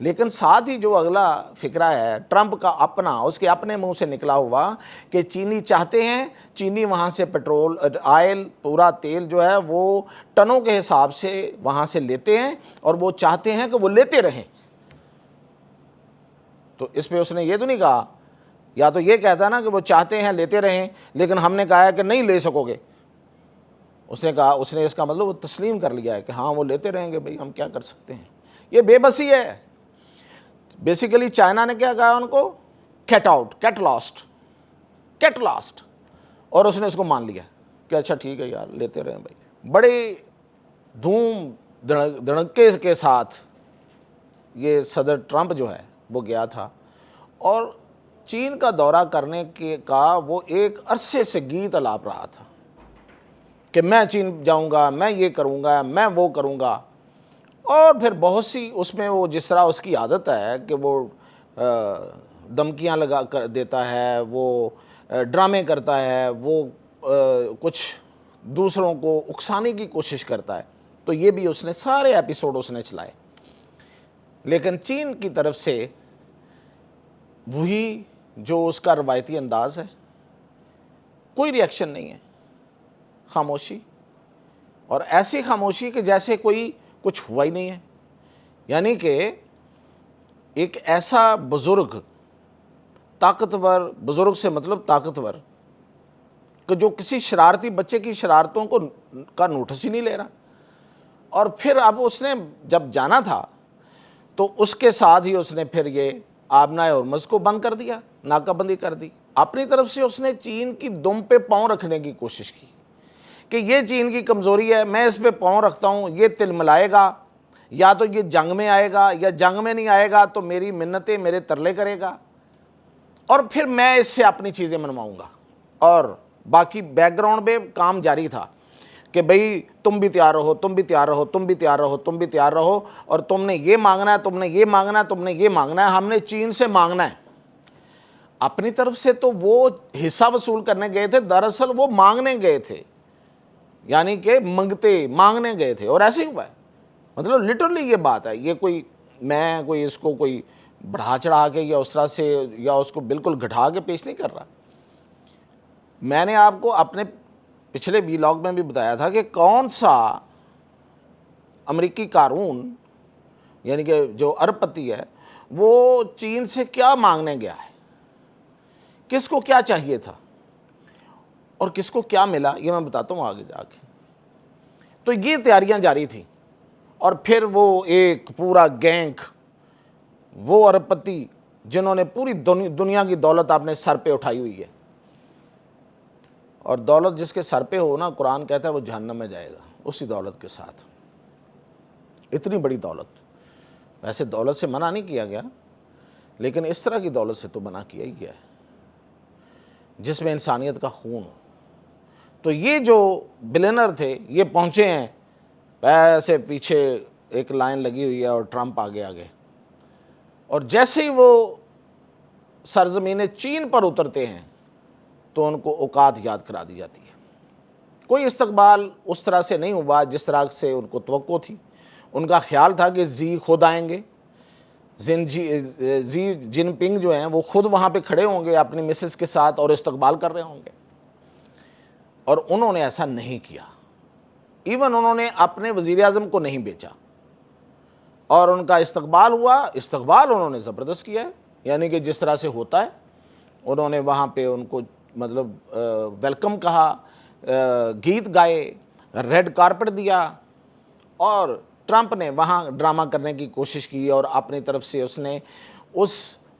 لیکن ساتھ ہی جو اگلا فکرہ ہے ٹرمپ کا اپنا، اس کے اپنے منہ سے نکلا ہوا کہ چینی چاہتے ہیں، چینی وہاں سے پیٹرول آئل پورا تیل جو ہے وہ ٹنوں کے حساب سے وہاں سے لیتے ہیں اور وہ چاہتے ہیں کہ وہ لیتے رہیں۔ تو اس پہ اس نے یہ تو نہیں کہا، یا تو یہ کہتا ہے نا کہ وہ چاہتے ہیں لیتے رہیں لیکن ہم نے کہا ہے کہ نہیں لے سکو گے، اس نے کہا، اس نے اس کا مطلب وہ تسلیم کر لیا ہے کہ ہاں وہ لیتے رہیں گے، بھئی ہم کیا کر سکتے ہیں۔ یہ بے بسی ہے۔ بیسیکلی چائنا نے کیا کہا ان کو، get out, get lost, get lost, اور اس نے اس کو مان لیا کہ اچھا ٹھیک ہے یار لیتے رہیں بھائی۔ بڑے دھوم دھڑکے کے ساتھ یہ صدر ٹرمپ جو ہے وہ گیا تھا، اور چین کا دورہ کرنے کا وہ ایک عرصے سے گیت الاپ رہا تھا کہ میں چین جاؤں گا، میں یہ کروں گا، میں وہ کروں گا، اور پھر بہت سی اس میں وہ جس طرح اس کی عادت ہے کہ وہ دھمکیاں لگا کر دیتا ہے، وہ ڈرامے کرتا ہے، وہ کچھ دوسروں کو اکسانے کی کوشش کرتا ہے، تو یہ بھی اس نے سارے ایپیسوڈ اس نے چلائے۔ لیکن چین کی طرف سے وہی جو اس کا روایتی انداز ہے، کوئی ری ایکشن نہیں ہے، خاموشی، اور ایسی خاموشی کہ جیسے کوئی کچھ ہوا ہی نہیں ہے۔ یعنی کہ ایک ایسا بزرگ، طاقتور، بزرگ سے مطلب طاقتور، کہ جو کسی شرارتی بچے کی شرارتوں کا نوٹس ہی نہیں لے رہا، اور پھر اب اس نے جب جانا تھا تو اس کے ساتھ ہی اس نے پھر یہ آبنائے ہرمز کو بند کر دیا، ناکہ بندی کر دی۔ اپنی طرف سے اس نے چین کی دم پہ پاؤں رکھنے کی کوشش کی کہ یہ چین کی کمزوری ہے، میں اس پہ پاؤں رکھتا ہوں، یہ تل ملائے گا، یا تو یہ جنگ میں آئے گا، یا جنگ میں نہیں آئے گا تو میری منتیں، میرے ترلے کرے گا، اور پھر میں اس سے اپنی چیزیں منواؤں گا۔ اور باقی بیک گراؤنڈ میں کام جاری تھا کہ بھئی تم بھی تیار رہو، تم بھی تیار رہو، تم بھی تیار رہو، تم بھی تیار رہو، اور تم نے یہ مانگنا ہے، تم نے یہ مانگنا ہے، تم نے یہ مانگنا ہے، ہم نے چین سے مانگنا ہے۔ اپنی طرف سے تو وہ حصہ وصول کرنے گئے تھے، دراصل وہ مانگنے گئے تھے، یعنی کہ مانگنے گئے تھے، اور ایسے ہی ہوا ہے۔ مطلب لٹرلی یہ بات ہے، یہ کوئی میں کوئی اس کو کوئی بڑھا چڑھا کے یا اس طرح سے یا اس کو بالکل گھٹا کے پیش نہیں کر رہا۔ میں نے آپ کو اپنے پچھلے ویلاگ میں بھی بتایا تھا کہ کون سا امریکی قارون، یعنی کہ جو ارب پتی ہے، وہ چین سے کیا مانگنے گیا ہے، کس کو کیا چاہیے تھا اور کس کو کیا ملا، یہ میں بتاتا ہوں آگے جا کے۔ تو یہ تیاریاں جاری تھیں، اور پھر وہ ایک پورا گینگ، وہ ارب پتی جنہوں نے پوری دنیا کی دولت اپنے سر پہ اٹھائی ہوئی ہے، اور دولت جس کے سر پہ ہو نا، قرآن کہتا ہے وہ جہنم میں جائے گا اسی دولت کے ساتھ۔ اتنی بڑی دولت، ویسے دولت سے منع نہیں کیا گیا، لیکن اس طرح کی دولت سے تو منع کیا ہی گیا ہے جس میں انسانیت کا خون ہو۔ تو یہ جو بلینر تھے یہ پہنچے ہیں، ایسے پیچھے ایک لائن لگی ہوئی ہے اور ٹرمپ آگے آگے، اور جیسے ہی وہ سرزمین چین پر اترتے ہیں تو ان کو اوقات یاد کرا دی جاتی ہے۔ کوئی استقبال اس طرح سے نہیں ہوا جس طرح سے ان کو توقع تھی۔ ان کا خیال تھا کہ زی خود آئیں گے، زی جن پنگ جو ہیں وہ خود وہاں پہ کھڑے ہوں گے اپنی مسز کے ساتھ اور استقبال کر رہے ہوں گے، اور انہوں نے ایسا نہیں کیا۔ ایون انہوں نے اپنے وزیر اعظم کو نہیں بیچا، اور ان کا استقبال ہوا، استقبال انہوں نے زبردست کیا ہے، یعنی کہ جس طرح سے ہوتا ہے انہوں نے وہاں پہ ان کو مطلب ویلکم کہا، گیت گائے، ریڈ کارپٹ دیا، اور ٹرمپ نے وہاں ڈرامہ کرنے کی کوشش کی، اور اپنی طرف سے اس نے اس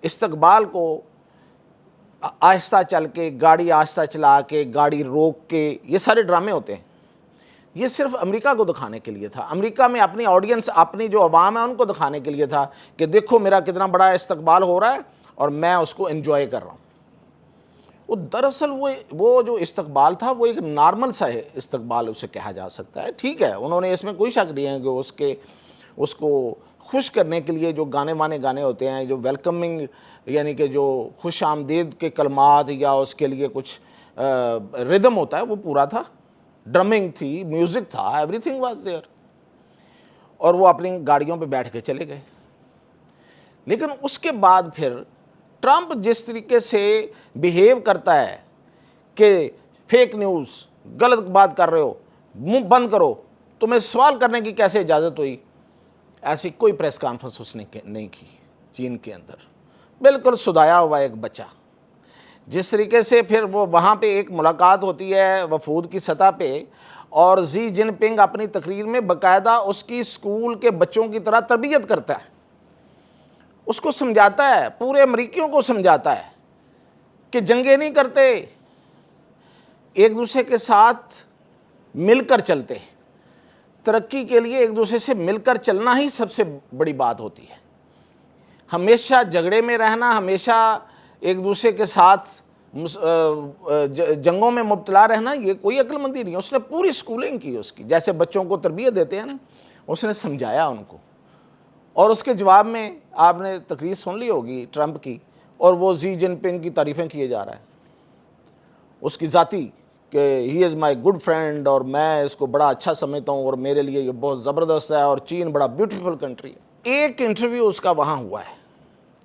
استقبال کو آہستہ چل کے، گاڑی آہستہ چلا کے، گاڑی روک کے، یہ سارے ڈرامے ہوتے ہیں۔ یہ صرف امریکہ کو دکھانے کے لیے تھا، امریکہ میں اپنی آڈینس، اپنی جو عوام ہے ان کو دکھانے کے لیے تھا کہ دیکھو میرا کتنا بڑا استقبال ہو رہا ہے اور میں اس کو انجوائے کر رہا ہوں۔ وہ دراصل وہ جو استقبال تھا وہ ایک نارمل سا استقبال اسے کہا جا سکتا ہے۔ ٹھیک ہے، انہوں نے اس میں کوئی شک نہیں ہے کہ اس کو خوش کرنے کے لیے جو گانے ہوتے ہیں، جو ویلکمنگ یعنی کہ جو خوش آمدید کے کلمات یا اس کے لیے کچھ ردم ہوتا ہے وہ پورا تھا، ڈرمنگ تھی، میوزک تھا، ایوری تھنگ واز دیئر، اور وہ اپنی گاڑیوں پہ بیٹھ کے چلے گئے۔ لیکن اس کے بعد پھر ٹرمپ جس طریقے سے بیہیو کرتا ہے کہ فیک نیوز، غلط بات کر رہے ہو، منہ بند کرو، تمہیں سوال کرنے کی کیسے اجازت ہوئی، ایسی کوئی پریس کانفرنس اس نے نہیں کی چین کے اندر، بالکل سدایا ہوا ایک بچہ۔ جس طریقے سے پھر وہ وہاں پہ ایک ملاقات ہوتی ہے وفود کی سطح پہ، اور زی جن پنگ اپنی تقریر میں باقاعدہ اس کی اسکول کے بچوں کی طرح تربیت کرتا ہے، اس کو سمجھاتا ہے، پورے امریکیوں کو سمجھاتا ہے کہ جنگیں نہیں کرتے، ایک دوسرے کے ساتھ مل کر چلتے، ترقی کے لیے ایک دوسرے سے مل کر چلنا ہی سب سے بڑی بات ہوتی ہے۔ ہمیشہ جھگڑے میں رہنا، ہمیشہ ایک دوسرے کے ساتھ جنگوں میں مبتلا رہنا، یہ کوئی عقل مندی نہیں ہے۔ اس نے پوری اسکولنگ کی اس کی، جیسے بچوں کو تربیت دیتے ہیں نا، اس نے سمجھایا ان کو۔ اور اس کے جواب میں آپ نے تقریر سن لی ہوگی ٹرمپ کی، اور وہ زی جن پنگ کی تعریفیں کیے جا رہا ہے، اس کی ذاتی، کہ ہی از مائی گڈ فرینڈ، اور میں اس کو بڑا اچھا سمجھتا ہوں، اور میرے لیے یہ بہت زبردست ہے، اور چین بڑا بیوٹیفل کنٹری ہے۔ ایک انٹرویو اس کا وہاں ہوا ہے،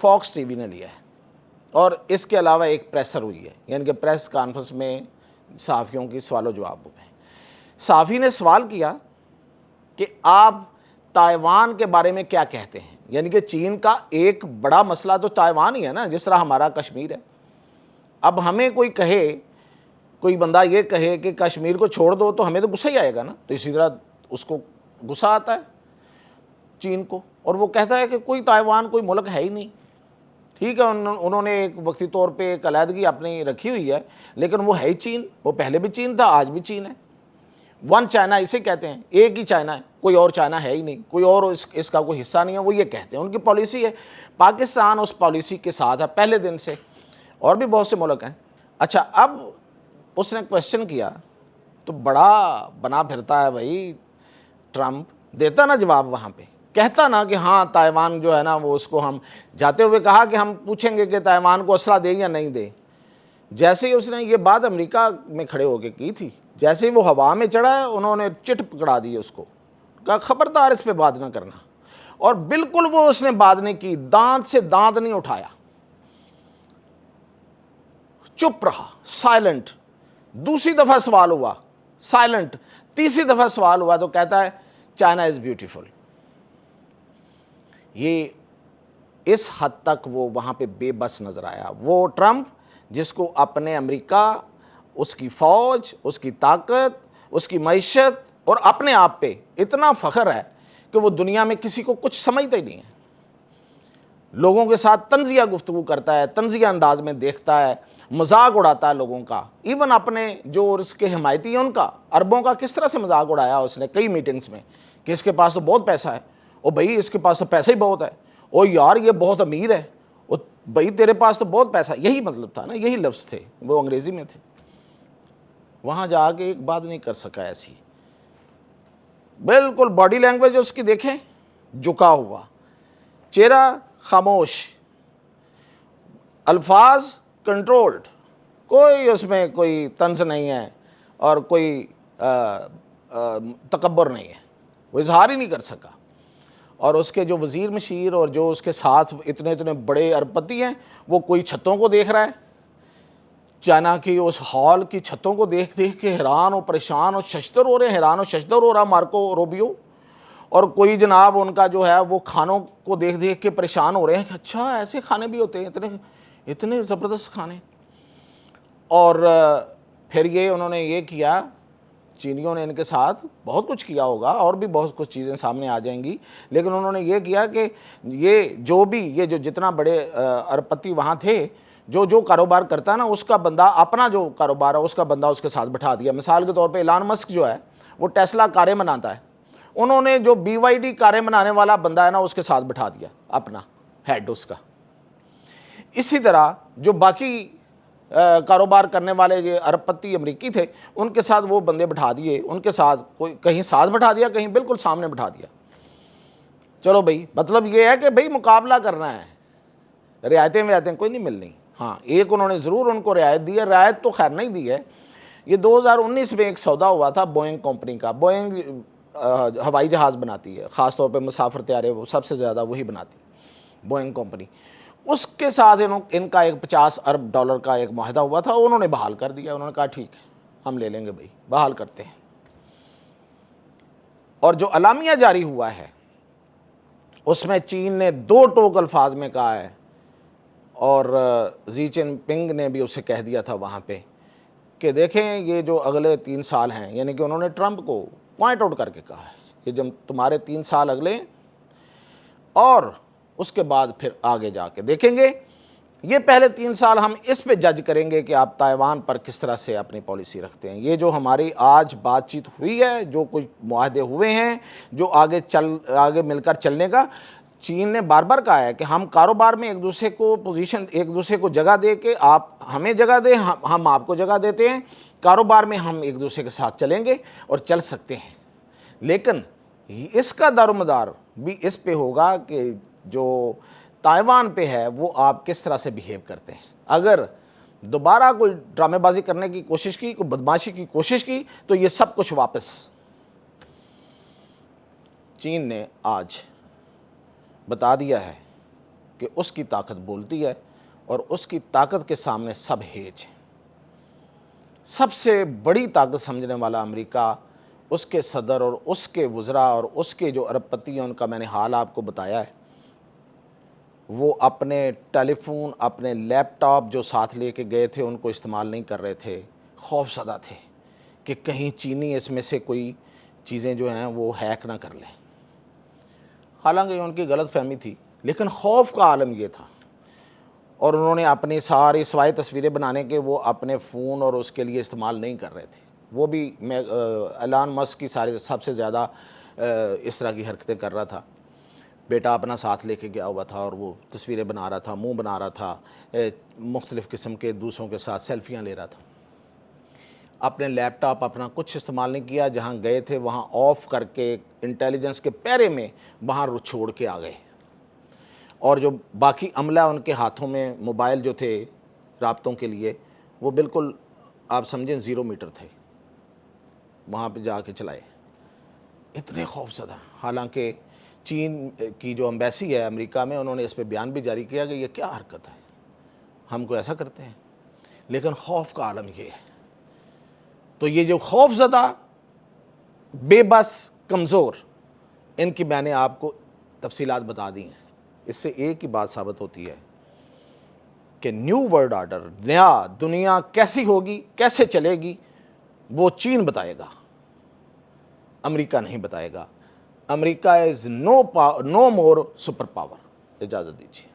فاکس ٹی وی نے لیا ہے، اور اس کے علاوہ ایک پریسر ہوئی ہے، یعنی کہ پریس کانفرنس میں صحافیوں کی سوال و جواب ہوئے۔ صحافی نے سوال کیا کہ آپ تائیوان کے بارے میں کیا کہتے ہیں، یعنی کہ چین کا ایک بڑا مسئلہ تو تائیوان ہی ہے نا، جس طرح ہمارا کشمیر ہے۔ اب ہمیں کوئی بندہ یہ کہے کہ کشمیر کو چھوڑ دو تو ہمیں تو غصہ ہی آئے گا نا، تو اسی طرح اس کو غصہ آتا ہے چین کو، اور وہ کہتا ہے کہ کوئی تائیوان کوئی ملک ہے ہی نہیں۔ ٹھیک ہے، انہوں نے ایک وقتی طور پہ ایک علیحدگی اپنی رکھی ہوئی ہے، لیکن وہ ہے ہی چین، وہ پہلے بھی چین تھا، آج بھی چین ہے۔ ون چائنا اسے کہتے ہیں، ایک ہی چائنا ہے، کوئی اور چائنا ہے ہی نہیں، کوئی اور اس کا کوئی حصہ نہیں ہے، وہ یہ کہتے ہیں، ان کی پالیسی ہے۔ پاکستان اس پالیسی کے ساتھ ہے پہلے دن سے، اور بھی بہت سے ملک ہیں۔ اچھا، اب اس نے کویسچن کیا تو بڑا بنا پھرتا ہے بھائی ٹرمپ، دیتا نا جواب، وہاں پہ کہتا نا کہ ہاں تائیوان جو ہے نا، وہ اس کو ہم جاتے ہوئے کہا کہ ہم پوچھیں گے کہ تائیوان کو اسلحہ دے یا نہیں دے۔ جیسے ہی اس نے یہ بات امریکہ میں کھڑے ہو کے کی تھی، جیسے ہی وہ ہوا میں چڑھا ہے، انہوں نے چٹ پکڑا دی اس کو، کہا خبردار اس پہ بات نہ کرنا، اور بالکل وہ اس نے بات نہیں کی، دانت سے دانت نہیں اٹھایا، چپ رہا، سائلنٹ۔ دوسری دفعہ سوال ہوا، سائلنٹ۔ تیسری دفعہ سوال ہوا تو کہتا ہے چائنا از بیوٹیفل۔ یہ اس حد تک وہ وہاں پہ بے بس نظر آیا، وہ ٹرمپ جس کو اپنے امریکہ، اس کی فوج، اس کی طاقت، اس کی معیشت اور اپنے آپ پہ اتنا فخر ہے کہ وہ دنیا میں کسی کو کچھ سمجھتا ہی نہیں ہے، لوگوں کے ساتھ طنزیہ گفتگو کرتا ہے، طنزیہ انداز میں دیکھتا ہے، مذاق اڑاتا ہے لوگوں کا، ایون اپنے جو اس کے حمایتی ہیں ان کا، عربوں کا کس طرح سے مذاق اڑایا اس نے کئی میٹنگز میں کہ اس کے پاس تو بہت پیسہ ہے، او بھائی اس کے پاس تو پیسہ ہی بہت ہے، او یار یہ بہت امیر ہے، او بھائی تیرے پاس تو بہت پیسہ، یہی مطلب تھا نا، یہی لفظ تھے، وہ انگریزی میں تھے۔ وہاں جا کے ایک بات نہیں کر سکا ایسی، بالکل باڈی لینگویج اس کی دیکھیں، جھکا ہوا چہرہ، خاموش، الفاظ کنٹرولڈ، کوئی اس میں کوئی طنز نہیں ہے اور کوئی تکبر نہیں ہے، وہ اظہار ہی نہیں کر سکا۔ اور اس کے جو وزیر مشیر اور جو اس کے ساتھ اتنے بڑے ارب پتی ہیں، وہ کوئی چھتوں کو دیکھ رہا ہے، چائنا کی اس ہال کی چھتوں کو دیکھ کے حیران و پریشان اور ششدر ہو رہے ہیں، حیران و ششدر ہو رہا مارکو روبیو، اور کوئی جناب ان کا جو ہے وہ کھانوں کو دیکھ کے پریشان ہو رہے ہیں کہ اچھا ایسے کھانے بھی ہوتے ہیں، اتنے زبردست کھانے۔ اور پھر انہوں نے یہ کیا، چینیوں نے ان کے ساتھ بہت کچھ کیا ہوگا، اور بھی بہت کچھ چیزیں سامنے آ جائیں گی، لیکن انہوں نے یہ کیا کہ یہ جو جتنا بڑے ارب پتی وہاں تھے، جو کاروبار کرتا ہے نا، اس کا بندہ اپنا جو کاروبار ہے اس کا بندہ اس کے ساتھ بٹھا دیا۔ مثال کے طور پہ ایلان مسک جو ہے وہ ٹیسلا کاریں بناتا ہے، انہوں نے جو BYD کاریں بنانے والا بندہ ہے نا اس کے ساتھ بٹھا دیا اپنا ہیڈ اس کا۔ اسی طرح جو باقی کاروبار کرنے والے یہ ارب پتی امریکی تھے، ان کے ساتھ وہ بندے بٹھا دیے، ان کے ساتھ کوئی کہیں ساتھ بٹھا دیا، کہیں بالکل سامنے بٹھا دیا۔ چلو بھائی، مطلب یہ ہے کہ بھائی مقابلہ کرنا ہے، رعایتیں کوئی نہیں ملنی۔ ہاں ایک انہوں نے ضرور ان کو رعایت دی ہے، رعایت تو خیر نہیں دی ہے۔ یہ 2019 میں ایک سودا ہوا تھا بوئنگ کمپنی کا، بوئنگ ہوائی جہاز بناتی ہے، خاص طور پہ مسافر طیارے وہ سب سے زیادہ وہی بناتی ہے۔ بوئنگ کمپنی، اس کے ساتھ ان کا ایک $50 ارب کا ایک معاہدہ ہوا تھا، انہوں نے بحال کر دیا، انہوں نے کہا ٹھیک ہے ہم لے لیں گے بھائی، بحال کرتے ہیں۔ اور جو اعلامیہ جاری ہوا ہے اس میں چین نے 2 ٹوک الفاظ میں کہا ہے، اور زی جن پنگ نے بھی اسے کہہ دیا تھا وہاں پہ کہ دیکھیں یہ جو اگلے 3 سال ہیں، یعنی کہ انہوں نے ٹرمپ کو پوائنٹ آؤٹ کر کے کہا ہے کہ جب تمہارے 3 سال اگلے، اور اس کے بعد پھر آگے جا کے دیکھیں گے، یہ پہلے 3 سال ہم اس پہ جج کریں گے کہ آپ تائیوان پر کس طرح سے اپنی پالیسی رکھتے ہیں۔ یہ جو ہماری آج بات چیت ہوئی ہے، جو کچھ معاہدے ہوئے ہیں، جو آگے مل کر چلنے کا، چین نے بار بار کہا ہے کہ ہم کاروبار میں ایک دوسرے کو جگہ دے کے، آپ ہمیں جگہ دیں، ہم آپ کو جگہ دیتے ہیں، کاروبار میں ہم ایک دوسرے کے ساتھ چلیں گے اور چل سکتے ہیں، لیکن اس کا دار و مدار بھی اس پہ ہوگا کہ جو تائیوان پہ ہے وہ آپ کس طرح سے بیہیو کرتے ہیں۔ اگر دوبارہ کوئی ڈرامے بازی کرنے کی کوشش کی، کوئی بدماشی کی کوشش کی، تو یہ سب کچھ واپس۔ چین نے آج بتا دیا ہے کہ اس کی طاقت بولتی ہے، اور اس کی طاقت کے سامنے سب ہیج ہیں۔ سب سے بڑی طاقت سمجھنے والا امریکہ، اس کے صدر اور اس کے وزراء اور اس کے جو ارب پتی ہیں، ان کا میں نے حال آپ کو بتایا ہے، وہ اپنے ٹیلی فون، اپنے لیپ ٹاپ جو ساتھ لے کے گئے تھے ان کو استعمال نہیں کر رہے تھے، خوف زدہ تھے کہ کہیں چینی اس میں سے کوئی چیزیں جو ہیں وہ ہیک نہ کر لیں۔ حالانکہ ان کی غلط فہمی تھی، لیکن خوف کا عالم یہ تھا، اور انہوں نے اپنی ساری سوائے تصویریں بنانے کے وہ اپنے فون اور اس کے لیے استعمال نہیں کر رہے تھے۔ وہ بھی ایلان مسک کی سب سے زیادہ اس طرح کی حرکتیں کر رہا تھا، بیٹا اپنا ساتھ لے کے گیا ہوا تھا اور وہ تصویریں بنا رہا تھا، منہ بنا رہا تھا، مختلف قسم کے دوسروں کے ساتھ سیلفیاں لے رہا تھا۔ اپنے لیپ ٹاپ اپنا کچھ استعمال نہیں کیا، جہاں گئے تھے وہاں آف کر کے انٹیلیجنس کے پیرے میں وہاں چھوڑ کے آ گئے، اور جو باقی عملہ ان کے ہاتھوں میں موبائل جو تھے رابطوں کے لیے، وہ بالکل آپ سمجھیں 0 میٹر تھے، وہاں پہ جا کے چلائے، اتنے خوف زدہ۔ حالانکہ چین کی جو امبیسی ہے امریکہ میں، انہوں نے اس پہ بیان بھی جاری کیا کہ یہ کیا حرکت ہے، ہم کو ایسا کرتے ہیں، لیکن خوف کا عالم یہ ہے۔ تو یہ جو خوف زدہ، بے بس، کمزور، ان کی میں نے آپ کو تفصیلات بتا دی ہیں۔ اس سے ایک ہی بات ثابت ہوتی ہے کہ نیو ورلڈ آرڈر، نیا دنیا کیسی ہوگی، کیسے چلے گی، وہ چین بتائے گا، امریکہ نہیں بتائے گا۔ امریکہ از نو مور سپر پاور۔ اجازت دیجیے۔